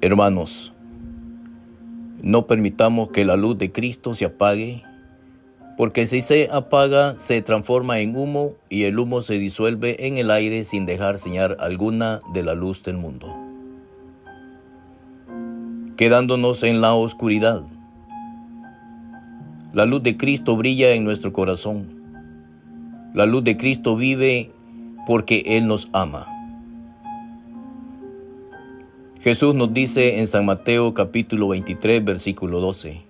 Hermanos, no permitamos que la luz de Cristo se apague, porque si se apaga, se transforma en humo y el humo se disuelve en el aire sin dejar señal alguna de la luz del mundo, quedándonos en la oscuridad. La luz de Cristo brilla en nuestro corazón. La luz de Cristo vive porque Él nos ama. Jesús nos dice en San Mateo capítulo 23, versículo 12,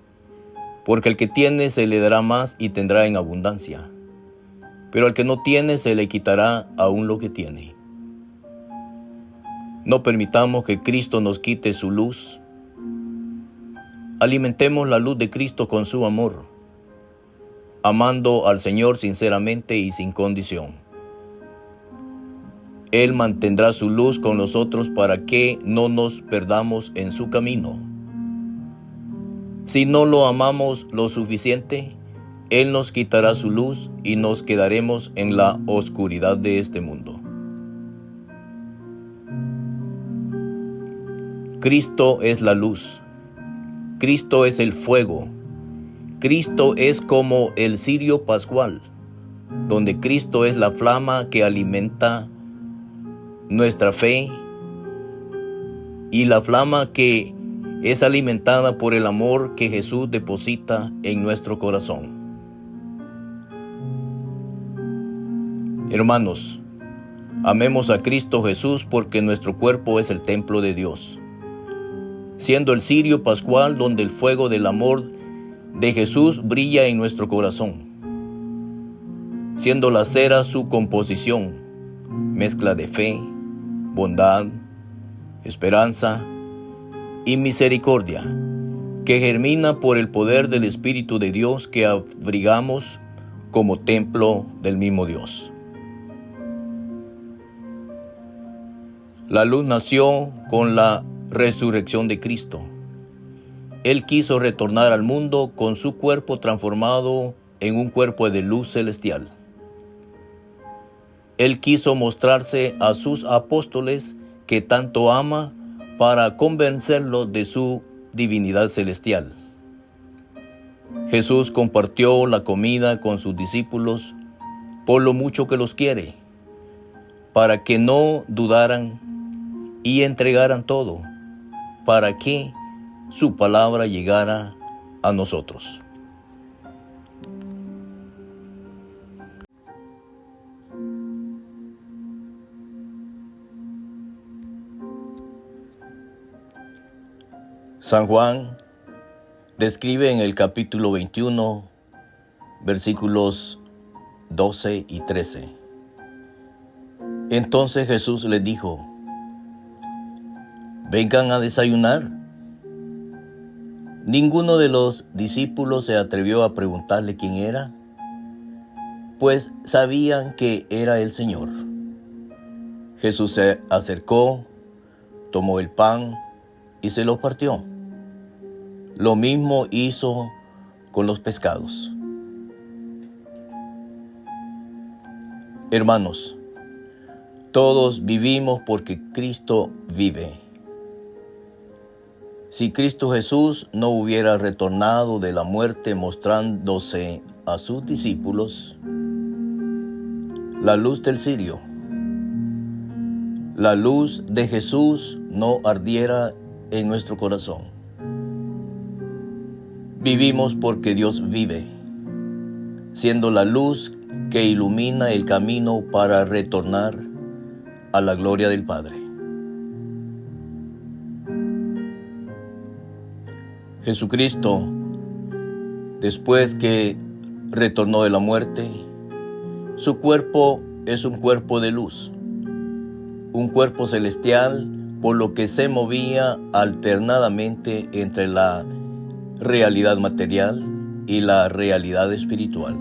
porque el que tiene se le dará más y tendrá en abundancia, pero al que no tiene se le quitará aún lo que tiene. No permitamos que Cristo nos quite su luz. Alimentemos la luz de Cristo con su amor, amando al Señor sinceramente y sin condición. Él mantendrá su luz con nosotros para que no nos perdamos en su camino. Si no lo amamos lo suficiente, Él nos quitará su luz y nos quedaremos en la oscuridad de este mundo. Cristo es la luz. Cristo es el fuego. Cristo es como el cirio pascual, donde Cristo es la flama que alimenta nuestra fe y la flama que es alimentada por el amor que Jesús deposita en nuestro corazón. Hermanos, amemos a Cristo Jesús porque nuestro cuerpo es el templo de Dios, siendo el cirio pascual donde el fuego del amor de Jesús brilla en nuestro corazón, siendo la cera su composición, mezcla de fe, bondad, esperanza y misericordia, que germina por el poder del Espíritu de Dios que abrigamos como templo del mismo Dios. La luz nació con la resurrección de Cristo. Él quiso retornar al mundo con su cuerpo transformado en un cuerpo de luz celestial. Él quiso mostrarse a sus apóstoles que tanto ama para convencerlos de su divinidad celestial. Jesús compartió la comida con sus discípulos por lo mucho que los quiere, para que no dudaran y entregaran todo, para que su palabra llegara a nosotros. San Juan describe en el capítulo 21, versículos 12 y 13. Entonces Jesús les dijo: vengan a desayunar. Ninguno de los discípulos se atrevió a preguntarle quién era, pues sabían que era el Señor. Jesús se acercó, tomó el pan y se lo partió. Lo mismo hizo con los pescados. Hermanos, todos vivimos porque Cristo vive. Si Cristo Jesús no hubiera retornado de la muerte mostrándose a sus discípulos, la luz del cirio, la luz de Jesús no ardiera en nuestro corazón. Vivimos porque Dios vive, siendo la luz que ilumina el camino para retornar a la gloria del Padre. Jesucristo, después que retornó de la muerte, su cuerpo es un cuerpo de luz, un cuerpo celestial, por lo que se movía alternadamente entre la realidad material y la realidad espiritual.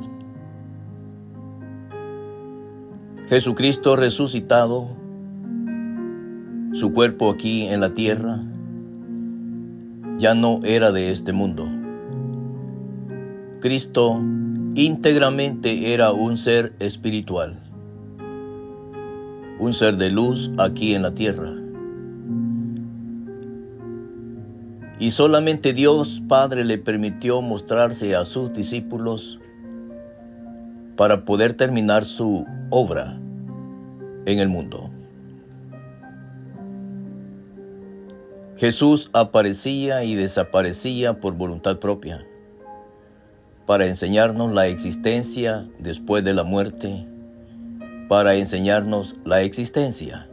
Jesucristo resucitado, su cuerpo aquí en la tierra, ya no era de este mundo. Cristo íntegramente era un ser espiritual, un ser de luz aquí en la tierra. Y solamente Dios Padre le permitió mostrarse a sus discípulos para poder terminar su obra en el mundo. Jesús aparecía y desaparecía por voluntad propia, para enseñarnos la existencia después de la muerte, para enseñarnos la existencia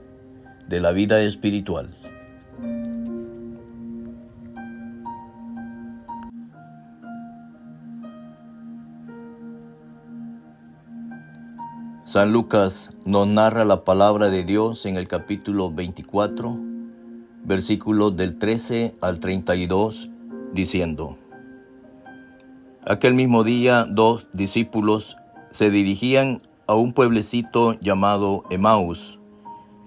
de la vida espiritual. San Lucas nos narra la palabra de Dios en el capítulo 24, versículos del 13 al 32, diciendo: Aquel mismo día 2 discípulos se dirigían a un pueblecito llamado Emaús,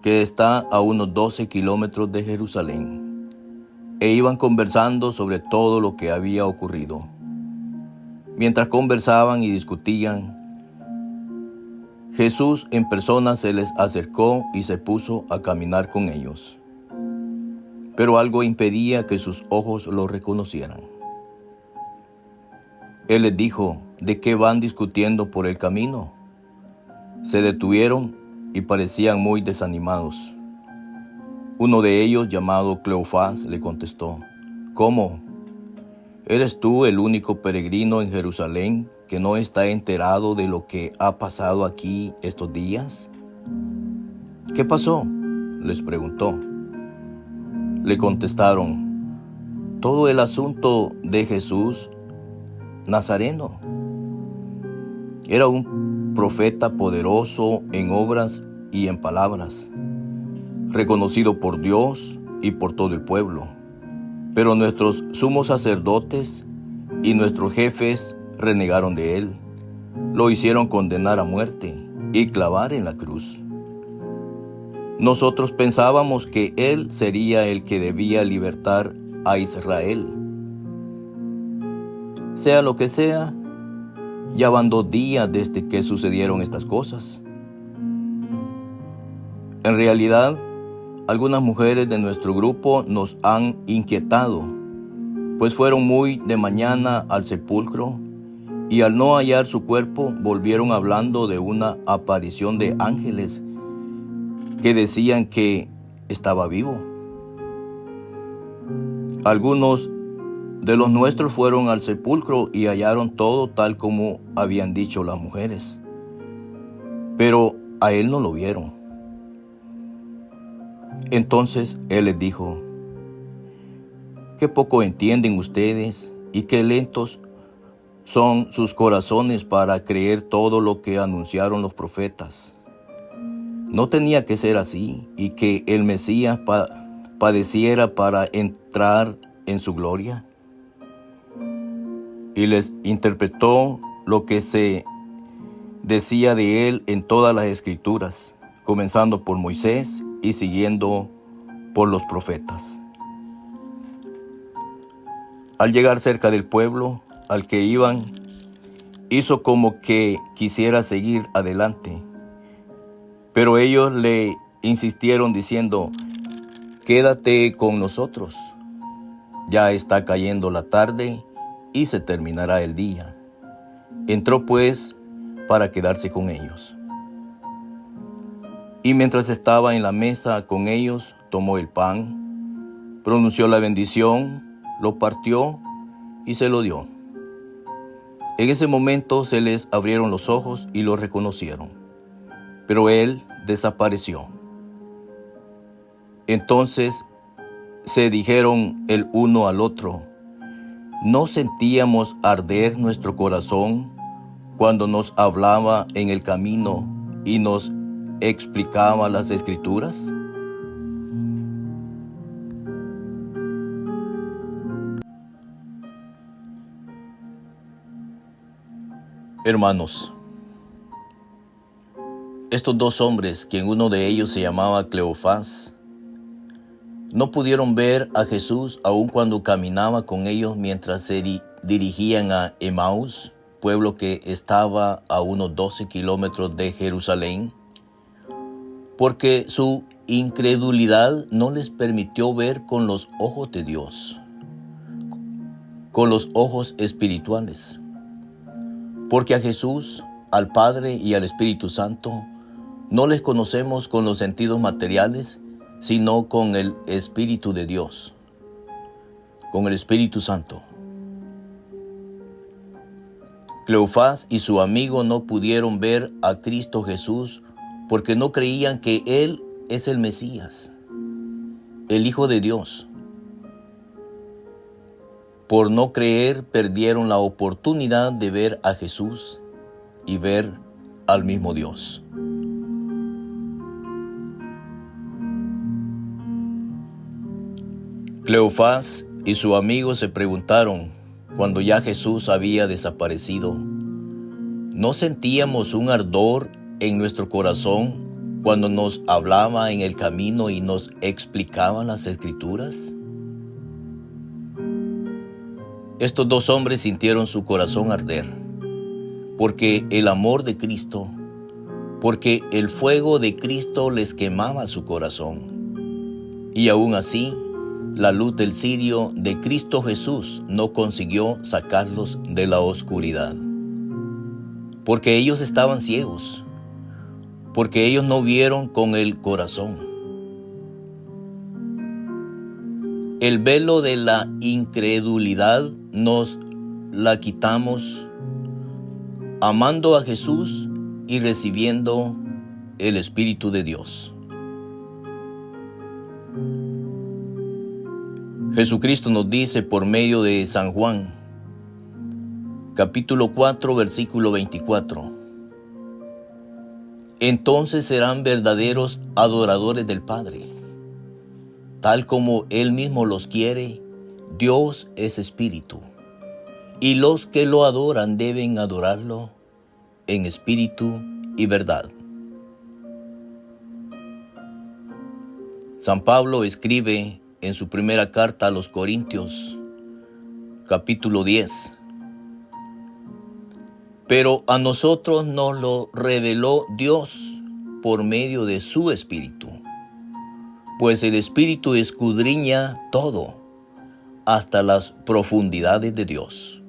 que está a unos 12 kilómetros de Jerusalén, e iban conversando sobre todo lo que había ocurrido. Mientras conversaban y discutían, Jesús en persona se les acercó y se puso a caminar con ellos. Pero algo impedía que sus ojos lo reconocieran. Él les dijo: ¿de qué van discutiendo por el camino? Se detuvieron y parecían muy desanimados. Uno de ellos, llamado Cleofás, le contestó: ¿Cómo? ¿Eres tú el único peregrino en Jerusalén que no está enterado de lo que ha pasado aquí estos días? ¿Qué pasó?, les preguntó. Le contestaron: todo el asunto de Jesús Nazareno. Era un profeta poderoso en obras y en palabras, reconocido por Dios y por todo el pueblo. Pero nuestros sumos sacerdotes y nuestros jefes renegaron de él, lo hicieron condenar a muerte y clavar en la cruz. Nosotros pensábamos que él sería el que debía libertar a Israel. Sea lo que sea, ya van 2 días desde que sucedieron estas cosas. En realidad, algunas mujeres de nuestro grupo nos han inquietado, pues fueron muy de mañana al sepulcro y al no hallar su cuerpo volvieron hablando de una aparición de ángeles que decían que estaba vivo. Algunos de los nuestros fueron al sepulcro y hallaron todo tal como habían dicho las mujeres, pero a él no lo vieron. Entonces él les dijo: qué poco entienden ustedes y qué lentos son sus corazones para creer todo lo que anunciaron los profetas. No tenía que ser así y que el Mesías padeciera para entrar en su gloria. Y les interpretó lo que se decía de él en todas las escrituras, comenzando por Moisés y siguiendo por los profetas. Al llegar cerca del pueblo al que iban, hizo como que quisiera seguir adelante, pero ellos le insistieron diciendo: quédate con nosotros, ya está cayendo la tarde y se terminará el día. Entró pues para quedarse con ellos. Y mientras estaba en la mesa con ellos, tomó el pan, pronunció la bendición, lo partió y se lo dio. En ese momento se les abrieron los ojos y lo reconocieron, pero él desapareció. Entonces se dijeron el uno al otro: ¿no sentíamos arder nuestro corazón cuando nos hablaba en el camino y nos explicaba las Escrituras? Hermanos, estos 2 hombres, quien uno de ellos se llamaba Cleofás, no pudieron ver a Jesús aun cuando caminaba con ellos mientras se dirigían a Emaús, pueblo que estaba a unos 12 kilómetros de Jerusalén, porque su incredulidad no les permitió ver con los ojos de Dios. con los ojos espirituales. Porque a Jesús, al Padre y al Espíritu Santo, no les conocemos con los sentidos materiales, sino con el Espíritu de Dios, con el Espíritu Santo. Cleofás y su amigo no pudieron ver a Cristo Jesús porque no creían que Él es el Mesías, el Hijo de Dios. Por no creer, perdieron la oportunidad de ver a Jesús y ver al mismo Dios. Cleofás y su amigo se preguntaron, cuando ya Jesús había desaparecido, ¿no sentíamos un ardor en nuestro corazón cuando nos hablaba en el camino y nos explicaba las Escrituras? Estos dos hombres sintieron su corazón arder, porque el amor de Cristo, porque el fuego de Cristo les quemaba su corazón. Y aún así, la luz del cirio de Cristo Jesús no consiguió sacarlos de la oscuridad. Porque ellos estaban ciegos, porque ellos no vieron con el corazón. El velo de la incredulidad nos la quitamos amando a Jesús y recibiendo el Espíritu de Dios. Jesucristo nos dice por medio de San Juan, capítulo 4, versículo 24. Entonces serán verdaderos adoradores del Padre, tal como Él mismo los quiere. Dios es espíritu, y los que lo adoran deben adorarlo en espíritu y verdad. San Pablo escribe en su primera carta a los Corintios, capítulo 10. Pero a nosotros nos lo reveló Dios por medio de su Espíritu, pues el Espíritu escudriña todo, hasta las profundidades de Dios.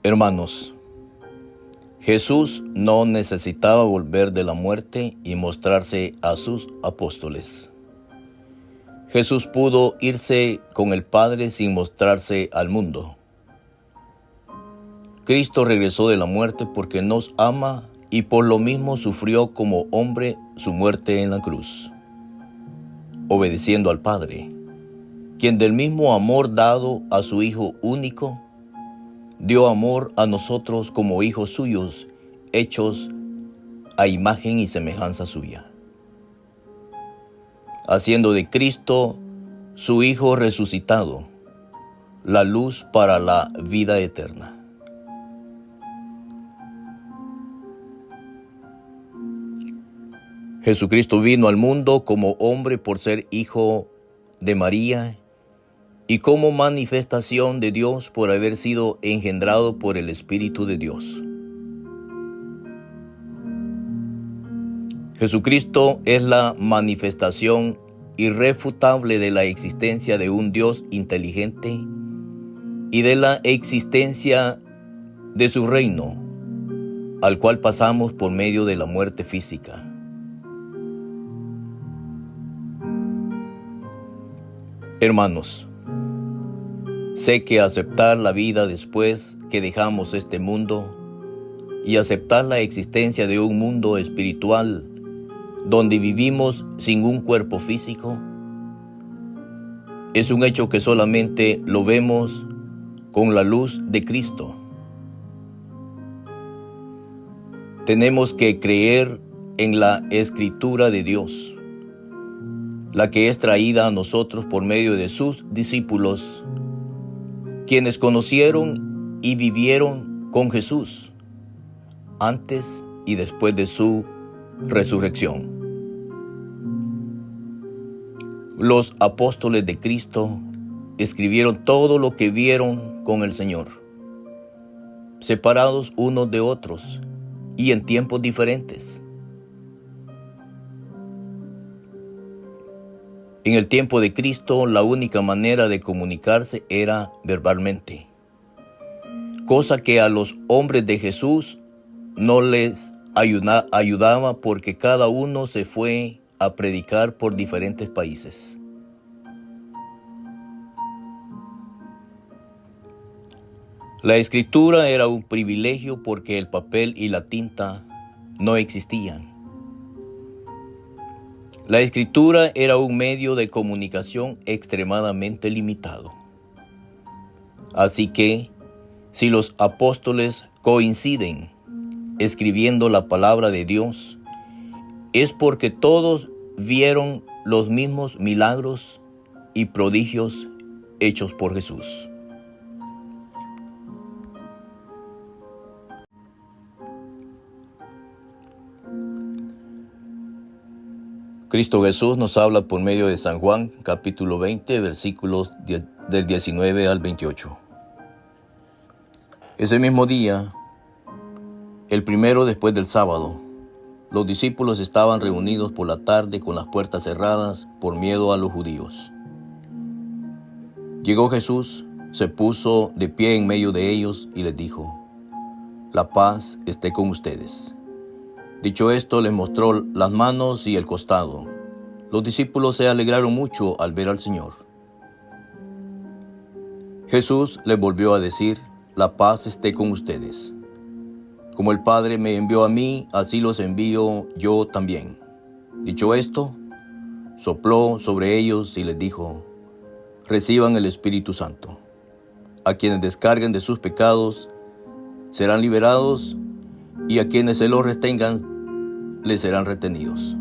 Hermanos, Jesús no necesitaba volver de la muerte y mostrarse a sus apóstoles. Jesús pudo irse con el Padre sin mostrarse al mundo. Cristo regresó de la muerte porque nos ama y por lo mismo sufrió como hombre su muerte en la cruz, obedeciendo al Padre, quien del mismo amor dado a su Hijo único, dio amor a nosotros como hijos suyos, hechos a imagen y semejanza suya, haciendo de Cristo su Hijo resucitado, la luz para la vida eterna. Jesucristo vino al mundo como hombre por ser hijo de María y como manifestación de Dios por haber sido engendrado por el Espíritu de Dios. Jesucristo es la manifestación irrefutable de la existencia de un Dios inteligente y de la existencia de su reino, al cual pasamos por medio de la muerte física. Hermanos, sé que aceptar la vida después que dejamos este mundo y aceptar la existencia de un mundo espiritual donde vivimos sin un cuerpo físico es un hecho que solamente lo vemos con la luz de Cristo. Tenemos que creer en la Escritura de Dios, la que es traída a nosotros por medio de sus discípulos, quienes conocieron y vivieron con Jesús antes y después de su resurrección. Los apóstoles de Cristo escribieron todo lo que vieron con el Señor, separados unos de otros y en tiempos diferentes. En el tiempo de Cristo, la única manera de comunicarse era verbalmente, cosa que a los hombres de Jesús no les ayudaba porque cada uno se fue a predicar por diferentes países. La escritura era un privilegio porque el papel y la tinta no existían. La escritura era un medio de comunicación extremadamente limitado. Así que, si los apóstoles coinciden escribiendo la palabra de Dios, es porque todos vieron los mismos milagros y prodigios hechos por Jesús. Cristo Jesús nos habla por medio de San Juan, capítulo 20, versículos del 19 al 28. Ese mismo día, el primero después del sábado, los discípulos estaban reunidos por la tarde con las puertas cerradas por miedo a los judíos. Llegó Jesús, se puso de pie en medio de ellos y les dijo: «La paz esté con ustedes». Dicho esto, les mostró las manos y el costado. Los discípulos se alegraron mucho al ver al Señor. Jesús les volvió a decir: «La paz esté con ustedes. Como el Padre me envió a mí, así los envío yo también». Dicho esto, sopló sobre ellos y les dijo: «Reciban el Espíritu Santo. A quienes descarguen de sus pecados serán liberados, y a quienes se los retengan les serán retenidos».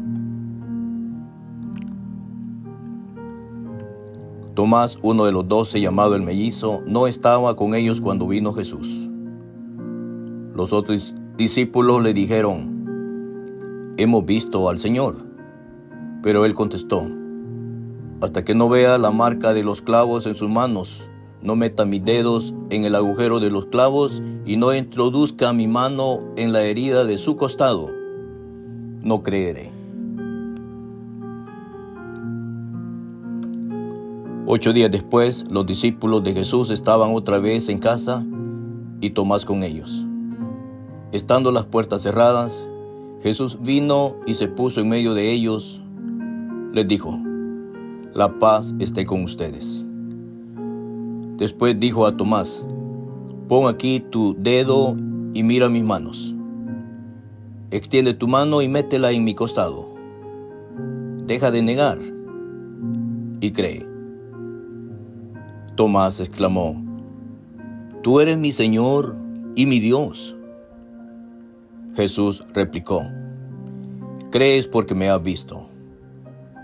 Tomás, uno de los 12, llamado el mellizo, no estaba con ellos cuando vino Jesús. Los otros discípulos le dijeron: «Hemos visto al Señor». Pero él contestó: «Hasta que no vea la marca de los clavos en sus manos, no meta mis dedos en el agujero de los clavos y no introduzca mi mano en la herida de su costado, no creeré». 8 días después, los discípulos de Jesús estaban otra vez en casa y Tomás con ellos. Estando las puertas cerradas, Jesús vino y se puso en medio de ellos. Les dijo: «La paz esté con ustedes». Después dijo a Tomás: «Pon aquí tu dedo y mira mis manos. Extiende tu mano y métela en mi costado. Deja de negar y cree». Tomás exclamó: «Tú eres mi Señor y mi Dios». Jesús replicó: «Crees porque me has visto.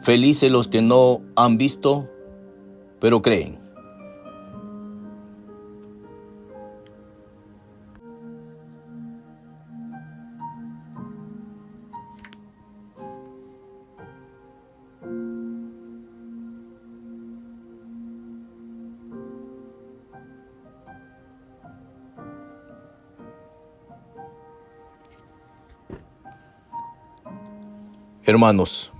Felices los que no han visto, pero creen». Hermanos,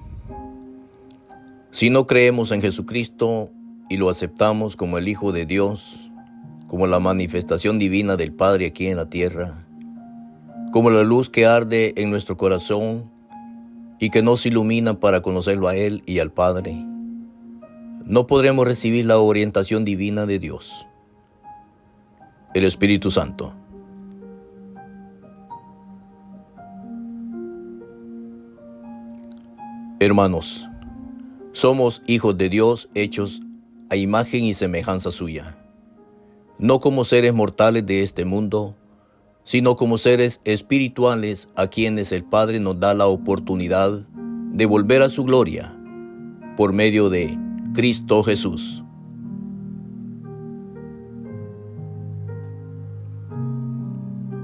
si no creemos en Jesucristo y lo aceptamos como el Hijo de Dios, como la manifestación divina del Padre aquí en la tierra, como la luz que arde en nuestro corazón y que nos ilumina para conocerlo a Él y al Padre, no podremos recibir la orientación divina de Dios, el Espíritu Santo. Hermanos, somos hijos de Dios hechos a imagen y semejanza suya, no como seres mortales de este mundo, sino como seres espirituales a quienes el Padre nos da la oportunidad de volver a su gloria por medio de Cristo Jesús.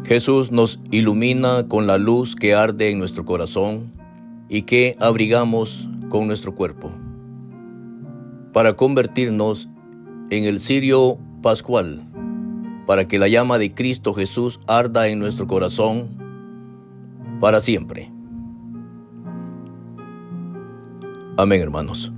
Jesús nos ilumina con la luz que arde en nuestro corazón y que abrigamos con nuestro cuerpo, para convertirnos en el cirio pascual, para que la llama de Cristo Jesús arda en nuestro corazón para siempre. Amén, hermanos.